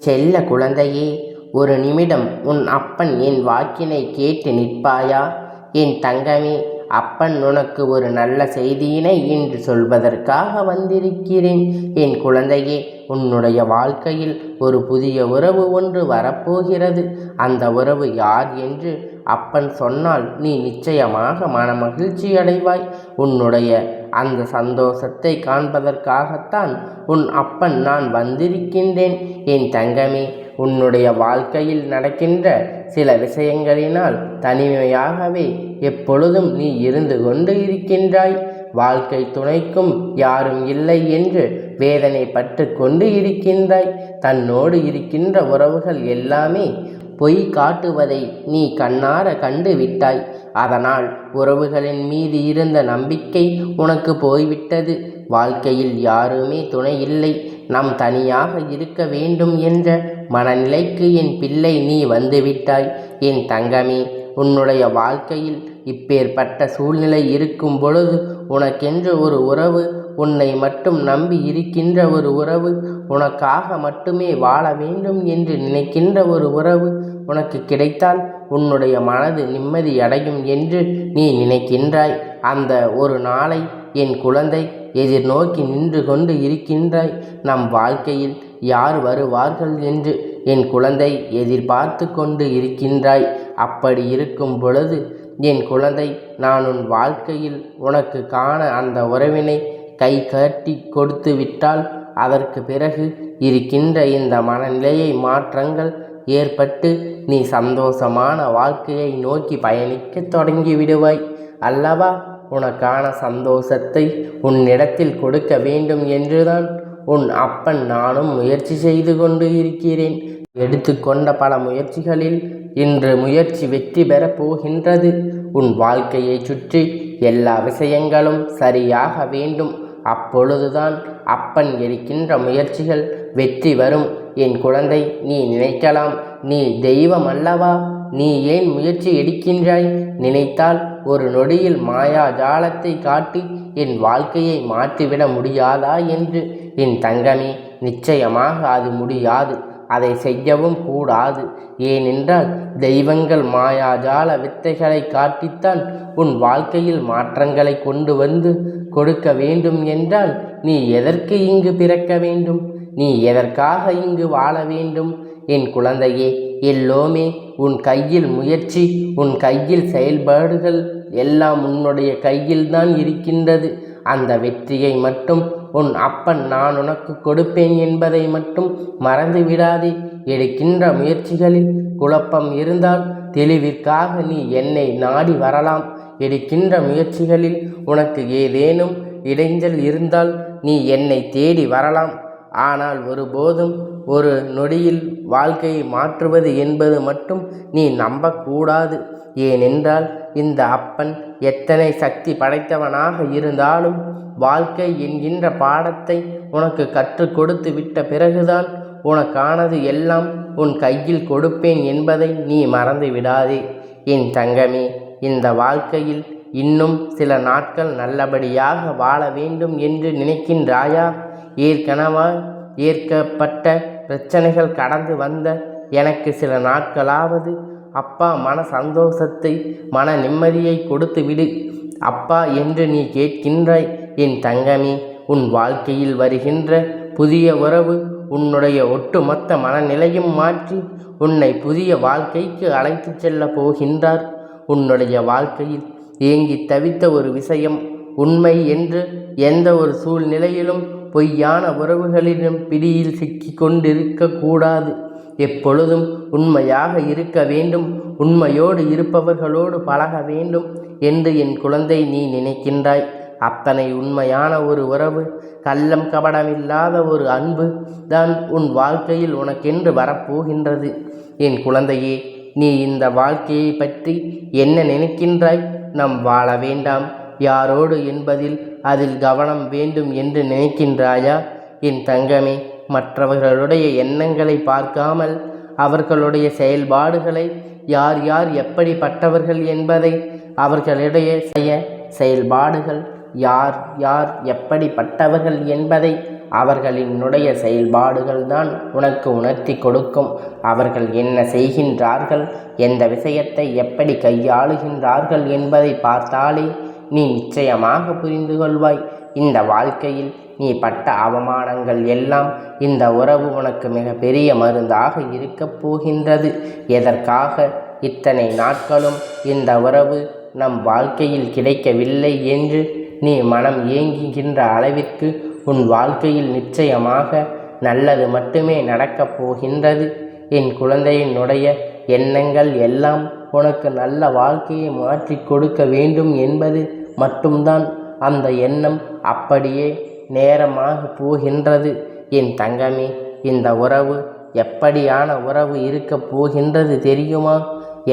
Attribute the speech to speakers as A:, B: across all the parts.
A: செல்ல குழந்தையே, ஒரு நிமிடம் உன் அப்பன் என் வாக்கினை கேட்டு நிற்பாயா? என் தங்கமே, அப்பன் உனக்கு ஒரு நல்ல செய்தியினை இன்று சொல்வதற்காக வந்திருக்கிறேன். என் குழந்தையே, உன்னுடைய வாழ்க்கையில் ஒரு புதிய உறவு ஒன்று வரப்போகிறது. அந்த உறவு யார் என்று அப்பன் சொன்னால் நீ நிச்சயமாக மனமகிழ்ச்சி அடைவாய். உன்னுடைய அந்த சந்தோஷத்தை காண்பதற்காகத்தான் உன் அப்பன் நான் வந்திருக்கின்றேன். என் தங்கமே, உன்னுடைய வாழ்க்கையில் நடக்கின்ற சில விஷயங்களினால் தனிமையாகவே எப்பொழுதும் நீ இருந்து கொண்டு இருக்கின்றாய். வாழ்க்கை துணைக்கும் யாரும் இல்லை என்று வேதனைப்பட்டு கொண்டு இருக்கின்றாய். தன்னோடு இருக்கின்ற உறவுகள் எல்லாமே பொய் காட்டுவதை நீ கண்ணார கண்டு விட்டாய். அதனால் உறவுகளின் மீது இருந்த நம்பிக்கை உனக்கு போய்விட்டது. வாழ்க்கையில் யாருமே துணை இல்லை, நாம் தனியாக இருக்க வேண்டும் என்ற மனநிலைக்கு என் பிள்ளை நீ வந்துவிட்டாய். என் தங்கமே, உன்னுடைய வாழ்க்கையில் இப்பேற்பட்ட சூழ்நிலை இருக்கும் பொழுது உனக்கென்று ஒரு உறவு, உன்னை மட்டும் நம்பி இருக்கின்ற ஒரு உறவு, உனக்காக மட்டுமே வாழ வேண்டும் என்று நினைக்கின்ற ஒரு உறவு உனக்கு கிடைத்தால் உன்னுடைய மனது நிம்மதி அடையும் என்று நீ நினைக்கின்றாய். அந்த ஒரு நாளை என் குழந்தை எதிர்நோக்கி நின்று கொண்டு இருக்கின்றாய். நம் வாழ்க்கையில் யார் வருவார்கள் என்று என் குழந்தை எதிர்பார்த்து கொண்டு இருக்கின்றாய். அப்படி இருக்கும் பொழுது என் குழந்தை, நான் உன் வாழ்க்கையில் உனக்கு காண அந்த உறவினை கை கட்டி கொடுத்து விட்டால் அதற்கு பிறகு இருக்கின்ற இந்த மனநிலையை மாற்றங்கள் ஏற்பட்டு நீ சந்தோஷமான வாழ்க்கையை நோக்கி பயணிக்க தொடங்கி விடுவாய் அல்லவா? உனக்கான சந்தோஷத்தை உன்னிடத்தில் கொடுக்க வேண்டும் என்றுதான் உன் அப்பன் நானும் முயற்சி செய்து கொண்டு இருக்கிறேன். எடுத்துக்கொண்ட பல முயற்சிகளில் இன்று முயற்சி வெற்றி பெறப் போகின்றது. உன் வாழ்க்கையை சுற்றி எல்லா விஷயங்களும் சரியாக வேண்டும். அப்பொழுதுதான் அப்பன் எடுக்கின்ற முயற்சிகள் வெற்றி வரும். என் குழந்தை, நீ நினைக்கலாம், நீ தெய்வம் அல்லவா, நீ ஏன் முயற்சி எடுக்கின்றாய்? நினைத்தால் ஒரு நொடியில் மாயா ஜாலத்தை காட்டி என் வாழ்க்கையை மாற்றிவிட முடியாதா என்று. என் தங்கமே, நிச்சயமாக அது முடியாது. அதை செய்யவும் கூடாது. ஏனென்றால் தெய்வங்கள் மாயாஜால வித்தைகளை காட்டித்தான் உன் வாழ்க்கையில் மாற்றங்களை கொண்டு வந்து கொடுக்க வேண்டும் என்றால் நீ எதற்கு இங்கு பிறக்க வேண்டும்? நீ எதற்காக இங்கு வாழ வேண்டும்? என் குழந்தையே, எல்லோமே உன் கையில் முயற்சி, உன் கையில் செயல்பாடுகள் எல்லாம் உன்னுடைய கையில்தான் இருக்கின்றது. அந்த வெற்றியை மட்டும் உன் அப்பன் நான் உனக்கு கொடுப்பேன் என்பதை மட்டும் மறந்து விடாதே. எடுக்கின்ற முயற்சிகளில் குழப்பம் இருந்தால் தெளிவிற்காக நீ என்னை நாடி வரலாம். எடுக்கின்ற முயற்சிகளில் உனக்கு ஏதேனும் இடைஞ்சல் இருந்தால் நீ என்னை தேடி வரலாம். ஆனால் ஒருபோதும் ஒரு நொடியில் வாழ்க்கையை மாற்றுவது என்பது மட்டும் நீ நம்பக்கூடாது. ஏனென்றால் இந்த அப்பன் எத்தனை சக்தி படைத்தவனாக இருந்தாலும் வாழ்க்கை என்கின்ற பாடத்தை உனக்கு கற்றுக் கொடுத்து விட்ட பிறகுதான் உனக்கானது எல்லாம் உன் கையில் கொடுப்பேன் என்பதை நீ மறந்து விடாதே. என் தங்கமே, இந்த வாழ்க்கையில் இன்னும் சில நாட்கள் நல்லபடியாக வாழ வேண்டும் என்று நினைக்கின்றாயா? ஏற்கப்பட்ட பிரச்சனைகள் கடந்து வந்த எனக்கு சில நாட்களாவது அப்பா மன சந்தோஷத்தை, மன நிம்மதியை கொடுத்து விடு அப்பா என்று நீ கேட்கின்றாய். என் தங்கமே, உன் வாழ்க்கையில் வருகின்ற புதிய உறவு உன்னுடைய ஒட்டுமொத்த மனநிலையும் மாற்றி உன்னை புதிய வாழ்க்கைக்கு அழைத்து செல்ல போகின்றார். உன்னுடைய வாழ்க்கையில் ஏங்கி தவித்த ஒரு விஷயம் உண்மை என்று எந்த ஒரு சூழ்நிலையிலும் பொய்யான உறவுகளிடம் பிடியில் சிக்கி கொண்டிருக்க கூடாது. எப்பொழுதும் உண்மையாக இருக்க வேண்டும், உண்மையோடு இருப்பவர்களோடு பழக வேண்டும் என்று என் குழந்தை நீ நினைக்கின்றாய். அத்தனை உண்மையான ஒரு உறவு, கள்ளம் கபடமில்லாத ஒரு அன்பு தான் உன் வாழ்க்கையில் உனக்கென்று வரப்போகின்றது. என் குழந்தையே, நீ இந்த வாழ்க்கையை பற்றி என்ன நினைக்கின்றாய்? நாம் வாழ வேண்டாம் யாரோடு என்பதில் அதில் கவனம் வேண்டும் என்று நினைக்கின்றாயா? என் தங்கமே, மற்றவர்களுடைய எண்ணங்களை பார்க்காமல் அவர்களுடைய செயல்பாடுகளை, யார் யார் எப்படிப்பட்டவர்கள் என்பதை, அவர்களுடைய செயல்பாடுகள் யார் யார் எப்படிப்பட்டவர்கள் என்பதை அவர்களினுடைய செயல்பாடுகள்தான் உனக்கு உணர்த்தி கொடுக்கும். அவர்கள் என்ன செய்கின்றார்கள், எந்த விஷயத்தை எப்படி கையாளுகின்றார்கள் என்பதை பார்த்தாலே நீ நிச்சயமாக புரிந்து கொள்வாய். இந்த வாழ்க்கையில் நீ பட்ட அவமானங்கள் எல்லாம் இந்த உறவு உனக்கு மிக பெரிய மருந்தாக இருக்கப் போகின்றது. எதற்காக இத்தனை நாட்களும் இந்த உறவு நம் வாழ்க்கையில் கிடைக்கவில்லை என்று நீ மனம் ஏங்குகின்ற அளவிற்கு உன் வாழ்க்கையில் நிச்சயமாக நல்லது மட்டுமே நடக்கப் போகின்றது. என் குழந்தையினுடைய எண்ணங்கள் எல்லாம் உனக்கு நல்ல வாழ்க்கையை மாற்றி கொடுக்க வேண்டும் என்பது மட்டும்தான். அந்த எண்ணம் அப்படியே நேரமாக போகின்றது. என் தங்கமே, இந்த உறவு எப்படியான உறவு இருக்கப் போகின்றது தெரியுமா?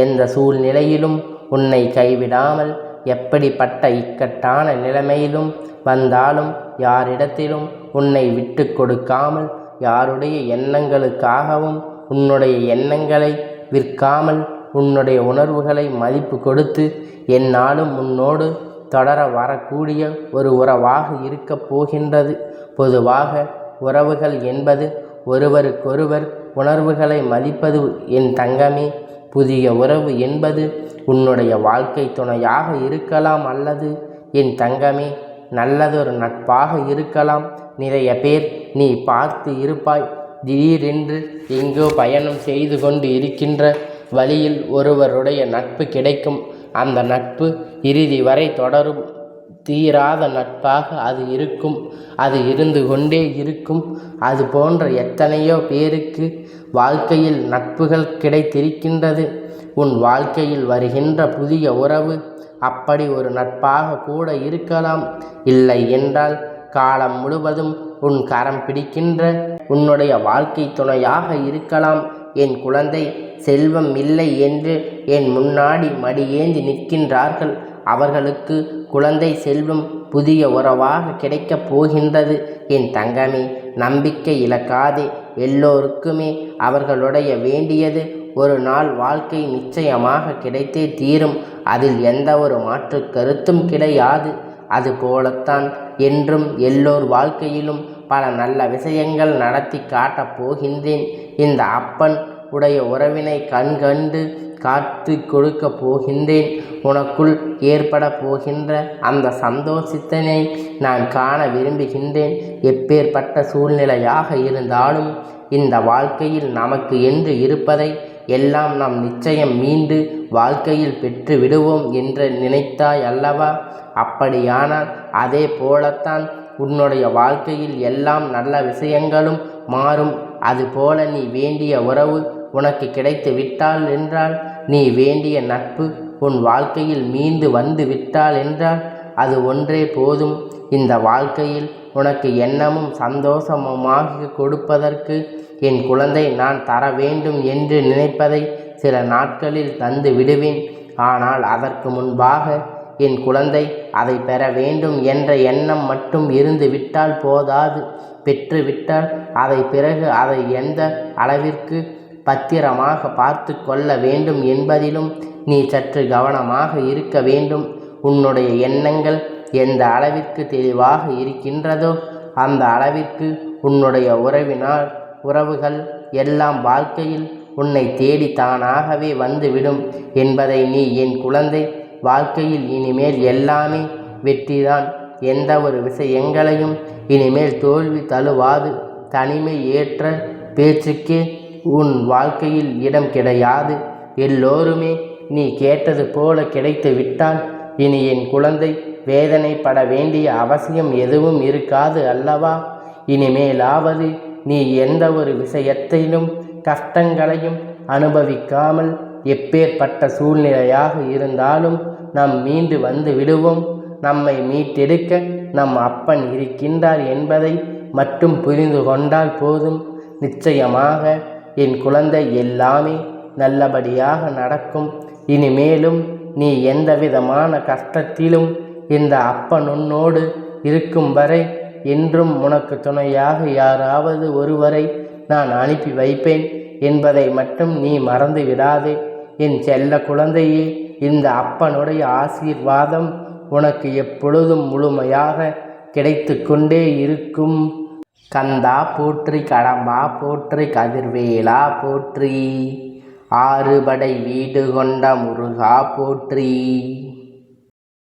A: எந்த சூழ்நிலையிலும் உன்னை கைவிடாமல், எப்படிப்பட்ட இக்கட்டான நிலைமையிலும் வந்தாலும் யாரிடத்திலும் உன்னை விட்டு கொடுக்காமல், யாருடைய எண்ணங்களுக்காகவும் உன்னுடைய எண்ணங்களை விற்காமல், உன்னுடைய உணர்வுகளை மதிப்பு கொடுத்து எந்நாளும் உன்னோடு தொடர வரக்கூடிய ஒரு உறவாக இருக்கப் போகின்றது. பொதுவாக உறவுகள் என்பது ஒருவருக்கொருவர் உணர்வுகளை மதிப்பது என் தங்கமே. புதிய உறவு என்பது உன்னுடைய வாழ்க்கை துணையாக இருக்கலாம், அல்லது என் தங்கமே நல்லதொரு நட்பாக இருக்கலாம். நிறைய பேர் நீ பார்த்து இருப்பாய், திடீரென்று எங்கோ பயணம் செய்து கொண்டு இருக்கின்ற வழியில் ஒருவருடைய நட்பு கிடைக்கும். அந்த நட்பு இறுதி வரை தொடரும். தீராத நட்பாக அது இருக்கும். அது இருந்து கொண்டே இருக்கும். அது போன்ற எத்தனையோ பேருக்கு வாழ்க்கையில் நட்புகள் கிடைத்திருக்கின்றது. உன் வாழ்க்கையில் வருகின்ற புதிய உறவு அப்படி ஒரு நட்பாக கூட இருக்கலாம். இல்லை என்றால் காலம் முழுவதும் உன் கரம் பிடிக்கின்ற உன்னுடைய வாழ்க்கை துணையாக இருக்கலாம். என் குழந்தை, செல்வம் இல்லை என்று என் முன்னாடி மடியேந்தி நிற்கின்றார்கள். அவர்களுக்கு குழந்தை செல்வம் புதிய உறவாக கிடைக்கப் போகின்றது. என் தங்கமே, நம்பிக்கை இழக்காதே. எல்லோருக்குமே அவர்களுடைய வேண்டியது ஒரு நாள் வாழ்க்கை நிச்சயமாக கிடைத்தே தீரும். அதில் எந்த ஒரு மாற்று கருத்தும் கிடையாது. அதுபோலத்தான் என்றும் எல்லோர் வாழ்க்கையிலும் பல நல்ல விஷயங்கள் நடத்தி காட்டப் போகின்றேன். இந்த அப்பன் உடைய உறவினை கண்டு காத்து கொடுக்க போகின்றேன். உனக்குள் ஏற்பட போகின்ற அந்த சந்தோஷத்தினை நான் காண விரும்புகின்றேன். எப்பேற்பட்ட சூழ்நிலையாக இருந்தாலும் இந்த வாழ்க்கையில் நமக்கு என்று இருப்பதை எல்லாம் நாம் நிச்சயம் மீண்டு வாழ்க்கையில் பெற்று விடுவோம் என்று நினைத்தாய் அல்லவா? அப்படியானால் அதே போலத்தான் உன்னுடைய வாழ்க்கையில் எல்லாம் நல்ல விஷயங்களும் மாறும். அதுபோல நீ வேண்டிய உறவு உனக்கு கிடைத்து விட்டால் என்றால், நீ வேண்டிய நட்பு உன் வாழ்க்கையில் மீண்டு வந்து விட்டால் என்றால், அது ஒன்றே போதும். இந்த வாழ்க்கையில் உனக்கு எண்ணமும் சந்தோஷமுமாக கொடுப்பதற்கு என் குழந்தை நான் தர வேண்டும் என்று நினைப்பதை சில நாட்களில் தந்து விடுவேன். ஆனால் அதற்கு முன்பாக என் குழந்தை அதை பெற வேண்டும் என்ற எண்ணம் மட்டும் இருந்து விட்டால் போதாது. பெற்றுவிட்டால் அதை பிறகு அதை எந்த அளவிற்கு பத்திரமாக பார்த்து கொள்ள வேண்டும் என்பதிலும் நீ சற்று கவனமாக இருக்க வேண்டும். உன்னுடைய எண்ணங்கள் எந்த அளவிற்கு தெளிவாக இருக்கின்றதோ அந்த அளவிற்கு உன்னுடைய உறவுகள் எல்லாம் வாழ்க்கையில் உன்னை தேடி தானாகவே வந்துவிடும் என்பதை நீ என் குழந்தை வாழ்க்கையில் இனிமேல் எல்லாமே வெற்றிதான். எந்த ஒரு விஷயங்களையும் இனிமேல் தோல்வி தழுவாது. தனிமை ஏற்ற பேச்சுக்கே உன் வாழ்க்கையில் இடம் கிடையாது. எல்லோருமே நீ கேட்டது போல கிடைத்து விட்டால் இனி என் குழந்தை வேதனைப்பட வேண்டிய அவசியம் எதுவும் இருக்காது அல்லவா? இனிமேலாவது நீ எந்த ஒரு விஷயத்திலும் கஷ்டங்களையும் அனுபவிக்காமல், எப்பேற்பட்ட சூழ்நிலையாக இருந்தாலும் நாம் மீண்டு வந்து விடுவோம். நம்மை மீட்டெடுக்க நம் அப்பன் இருக்கின்றார் என்பதை மட்டும் புரிந்து கொண்டால் போதும். நிச்சயமாக என் குழந்தை எல்லாமே நல்லபடியாக நடக்கும். இனிமேலும் நீ எந்த விதமான கஷ்டத்திலும் இந்த அப்பன் உன்னோடு இருக்கும் வரை என்றும் உனக்கு துணையாக யாராவது ஒருவரை நான் அனுப்பி வைப்பேன் என்பதை மட்டும் நீ மறந்து விடாதே. என் செல்ல குழந்தையே, இந்த அப்பனுடைய ஆசீர்வாதம் உனக்கு எப்பொழுதும் முழுமையாக கிடைத்து கொண்டே இருக்கும். கந்தா போற்றி, கடம்பா போற்றி, கதிர்வேலா போற்றி, ஆறுபடை வீடு கொண்ட முருகா போற்றி.